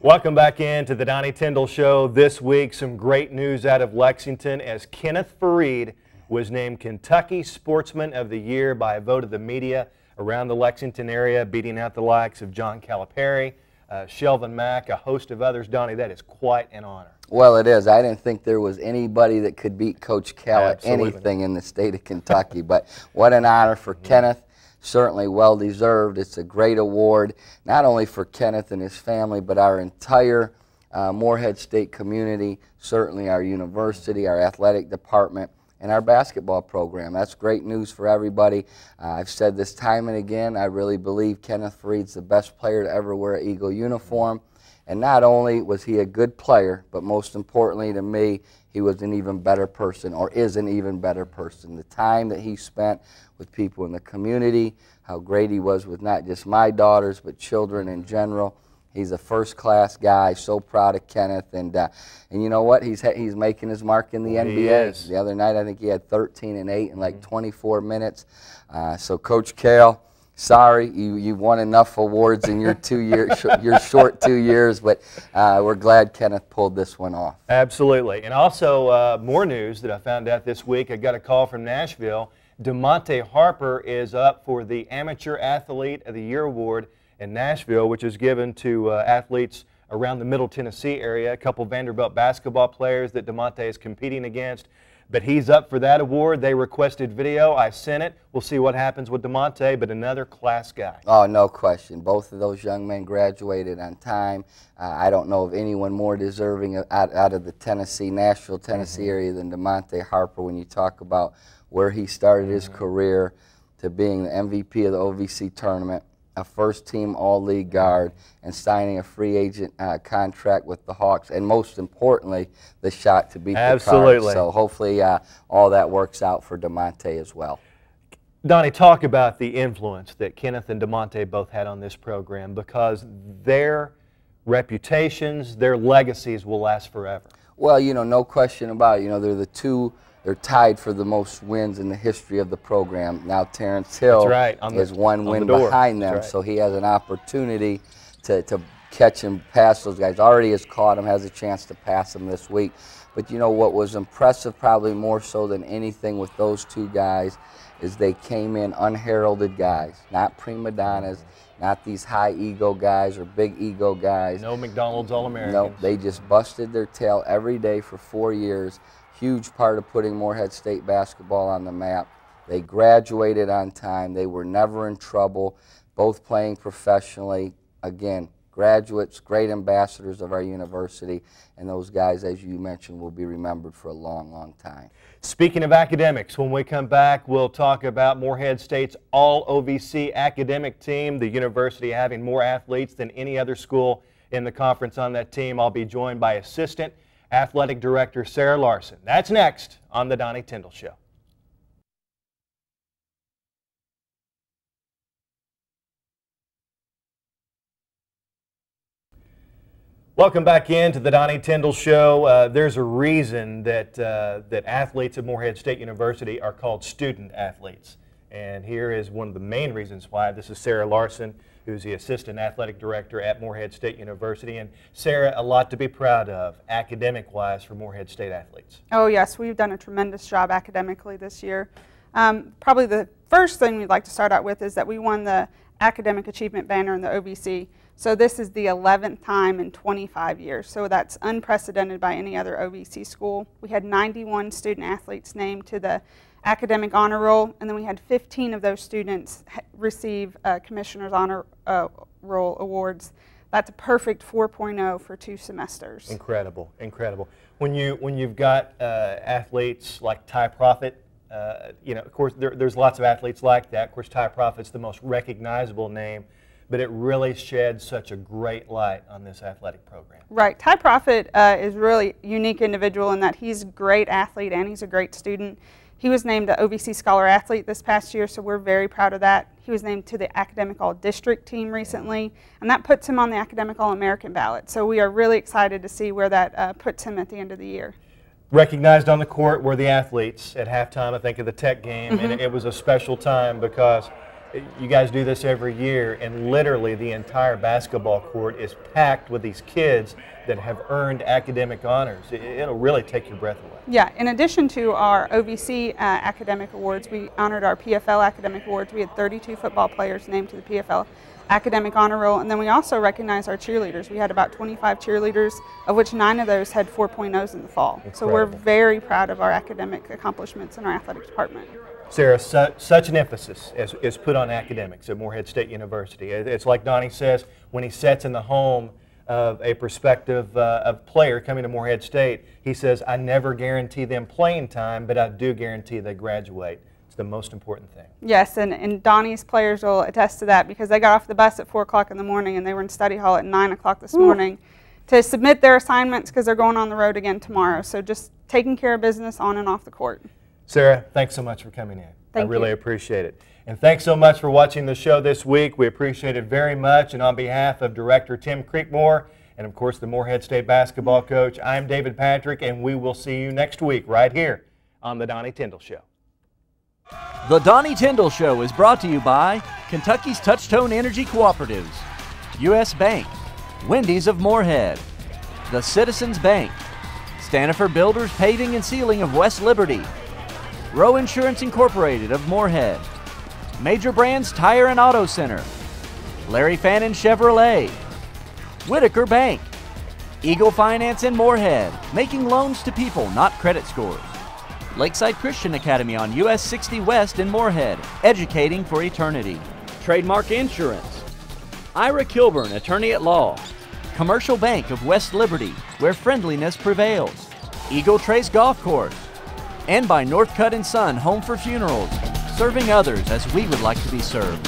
Welcome back into the Donnie Tyndall Show. This week, some great news out of Lexington as Kenneth Fareed was named Kentucky Sportsman of the Year by a vote of the media around the Lexington area, beating out the likes of John Calipari, Shelvin Mack, a host of others. Donnie, that is quite an honor. Well, it is. I didn't think there was anybody that could beat Coach Cal at anything in the state of Kentucky, but what an honor for Kenneth. Certainly well deserved. It's a great award, not only for Kenneth and his family, but our entire Morehead State community, certainly our university, our athletic department, and our basketball program. That's great news for everybody. I've said this time and again, I really believe Kenneth Fareed's the best player to ever wear an Eagle uniform. And not only was he a good player, but most importantly to me, he was an even better person, or is an even better person. The time that he spent with people in the community, how great he was with not just my daughters, but children in general. He's a first-class guy. So proud of Kenneth, and you know what? He's making his mark in the NBA. The other night, I think he had 13 and 8 in like 24 minutes. So, Coach Cal, sorry, you won enough awards in your 2 years, your short 2 years, but we're glad Kenneth pulled this one off. Absolutely, and also more news that I found out this week. I got a call from Nashville. DeMonte Harper is up for the Amateur Athlete of the Year Award in Nashville, which is given to athletes around the Middle Tennessee area. A couple Vanderbilt basketball players that DeMonte is competing against. But he's up for that award. They requested video. I sent it. We'll see what happens with DeMonte, but another class guy. Oh, no question. Both of those young men graduated on time. I don't know of anyone more deserving out of the Nashville, Tennessee area than DeMonte Harper when you talk about where he started his career to being the MVP of the OVC tournament, a first-team all-league guard, and signing a free agent contract with the Hawks, and most importantly, the shot to beat the Cards. So hopefully all that works out for DeMonte as well. Donnie, talk about the influence that Kenneth and DeMonte both had on this program, because their reputations, their legacies will last forever. Well, you know, no question about it. You know, they're tied for the most wins in the history of the program. Now Terrence Hill is one win behind them, so he has an opportunity to catch and pass those guys. Already has caught him, has a chance to pass them this week. But you know what was impressive, probably more so than anything with those two guys, is they came in unheralded guys, not prima donnas, not these high ego guys or big ego guys. No McDonald's All-Americans. No, they just busted their tail every day for 4 years. Huge part of putting Morehead State basketball on the map. They graduated on time. They were never in trouble, both playing professionally. Again, graduates, great ambassadors of our university, and those guys, as you mentioned, will be remembered for a long, long time. Speaking of academics, when we come back, we'll talk about Morehead State's all-OVC academic team, the university having more athletes than any other school in the conference on that team. I'll be joined by Assistant Athletic Director Sarah Larson. That's next on the Donnie Tyndall Show. Welcome back into the Donnie Tyndall Show. There's a reason that athletes at Morehead State University are called student athletes. And here is one of the main reasons why. This is Sarah Larson, who's the Assistant Athletic Director at Morehead State University. And Sarah, a lot to be proud of academic-wise for Morehead State athletes. Oh yes, we've done a tremendous job academically this year. Probably the first thing we'd like to start out with is that we won the Academic Achievement Banner in the OVC. So this is the 11th time in 25 years. So that's unprecedented by any other OVC school. We had 91 student athletes named to the Academic Honor Roll, and then we had 15 of those students receive Commissioner's Honor Roll awards. That's a perfect 4.0 for 2 semesters. Incredible, incredible. When you've got athletes like Ty Profit, you know, of course, there's lots of athletes like that. Of course, Ty Profit's the most recognizable name, but it really sheds such a great light on this athletic program. Right. Ty Profit is really a unique individual in that he's a great athlete and he's a great student. He was named the OVC Scholar Athlete this past year, so we're very proud of that. He was named to the Academic All-District team recently, and that puts him on the Academic All-American ballot. So we are really excited to see where that puts him at the end of the year. Recognized on the court were the athletes at halftime, I think, of the Tech game, and it was a special time because You guys do this every year, and literally the entire basketball court is packed with these kids that have earned academic honors. It'll really take your breath away. Yeah, in addition to our OVC academic awards, we honored our PFL academic awards. We had 32 football players named to the PFL academic honor roll, and then we also recognized our cheerleaders. We had about 25 cheerleaders, of which 9 of those had 4.0s in the fall. Incredible. So we're very proud of our academic accomplishments in our athletics department. Sarah, such an emphasis is put on academics at Morehead State University. It's like Donnie says, when he sits in the home of a prospective player coming to Morehead State, he says, I never guarantee them playing time, but I do guarantee they graduate. It's the most important thing. Yes, and Donnie's players will attest to that, because they got off the bus at 4 o'clock in the morning and they were in study hall at 9 o'clock this morning to submit their assignments because they're going on the road again tomorrow. So just taking care of business on and off the court. Sarah, thanks so much for coming in. Thank I really you. appreciate it. And thanks so much for watching the show this week. We appreciate it very much. And on behalf of Director Tim Creekmore and, of course, the Morehead State basketball coach, I'm David Patrick, and we will see you next week right here on The Donnie Tyndall Show. The Donnie Tyndall Show is brought to you by Kentucky's Touchstone Energy Cooperatives, U.S. Bank, Wendy's of Morehead, the Citizens Bank, Stanifer Builders Paving and Sealing of West Liberty, Rowe Insurance Incorporated of Morehead, Major Brands Tire and Auto Center, Larry Fannin Chevrolet, Whitaker Bank, Eagle Finance in Morehead, making loans to people, not credit scores, Lakeside Christian Academy on US 60 West in Morehead, educating for eternity, Trademark Insurance, Ira Kilburn, attorney at law, Commercial Bank of West Liberty, where friendliness prevails, Eagle Trace Golf Course, and by Northcutt & Son Home for Funerals, serving others as we would like to be served.